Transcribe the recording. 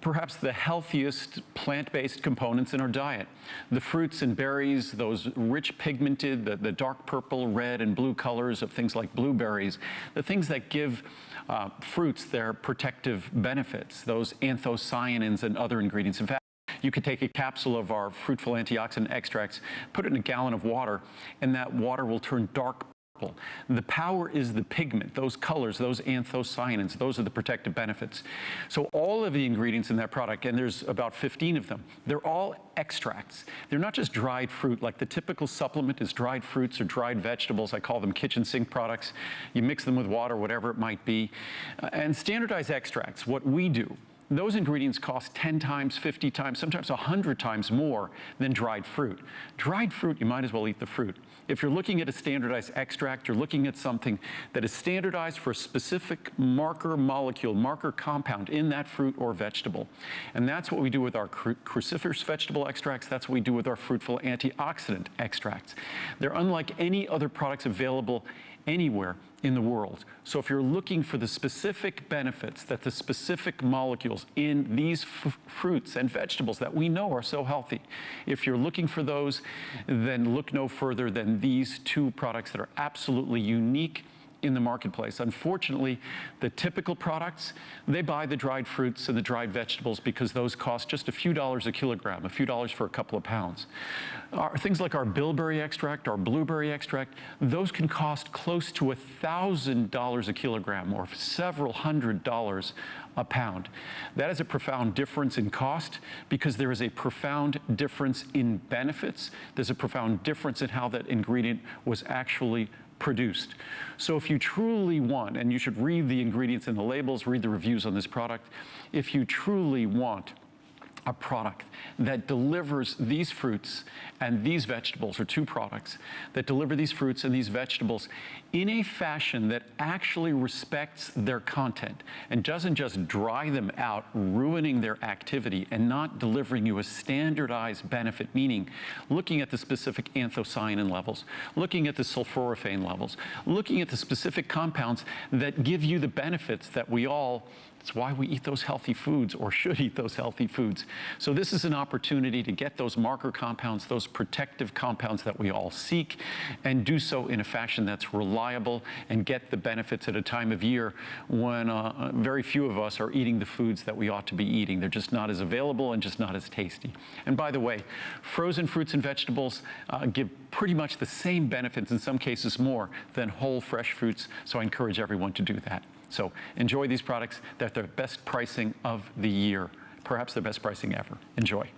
perhaps the healthiest plant-based components in our diet. The fruits and berries, those rich pigmented, the dark purple, red, and blue colors of things like blueberries, the things that give fruits their protective benefits, those anthocyanins and other ingredients. In fact, you could take a capsule of our Fruit Full AntiOxidant Extracts, put it in a gallon of water, and that water will turn dark purple. The power is the pigment, those colors, those anthocyanins, those are the protective benefits. So all of the ingredients in that product, and there's about 15 of them, they're all extracts. They're not just dried fruit, like the typical supplement is dried fruits or dried vegetables. I call them kitchen sink products. You mix them with water, whatever it might be. And standardized extracts, what we do, those ingredients cost 10 times, 50 times, sometimes 100 times more than dried fruit. Dried fruit, you might as well eat the fruit. If you're looking at a standardized extract, you're looking at something that is standardized for a specific marker molecule, marker compound in that fruit or vegetable. And that's what we do with our cruciferous vegetable extracts. That's what we do with our Fruit Full AntiOxidant extracts. They're unlike any other products available anywhere in the world. So if you're looking for the specific benefits that the specific molecules in these fruits and vegetables that we know are so healthy, if you're looking for those, then look no further than these two products that are absolutely unique in the marketplace. Unfortunately, the typical products, they buy the dried fruits and the dried vegetables because those cost just a few dollars a kilogram, a few dollars for a couple of pounds. Things like our bilberry extract, our blueberry extract, those can cost close to $1,000 a kilogram or several $100s a pound. That is a profound difference in cost because there is a profound difference in benefits. There's a profound difference in how that ingredient was actually produced. So if you truly want, and you should read the ingredients and the labels, read the reviews on this product, if you truly want a product that delivers these fruits and these vegetables, or two products that deliver these fruits and these vegetables in a fashion that actually respects their content and doesn't just dry them out, ruining their activity and not delivering you a standardized benefit, meaning looking at the specific anthocyanin levels, looking at the sulforaphane levels, looking at the specific compounds that give you the benefits that we all, it's why we eat those healthy foods, or should eat those healthy foods. So this is an opportunity to get those marker compounds, those protective compounds that we all seek, and do so in a fashion that's reliable and get the benefits at a time of year when very few of us are eating the foods that we ought to be eating. They're just not as available and just not as tasty. And by the way, frozen fruits and vegetables give pretty much the same benefits, in some cases more, than whole fresh fruits, so I encourage everyone to do that. So enjoy these products. They're the best pricing of the year, perhaps the best pricing ever. Enjoy.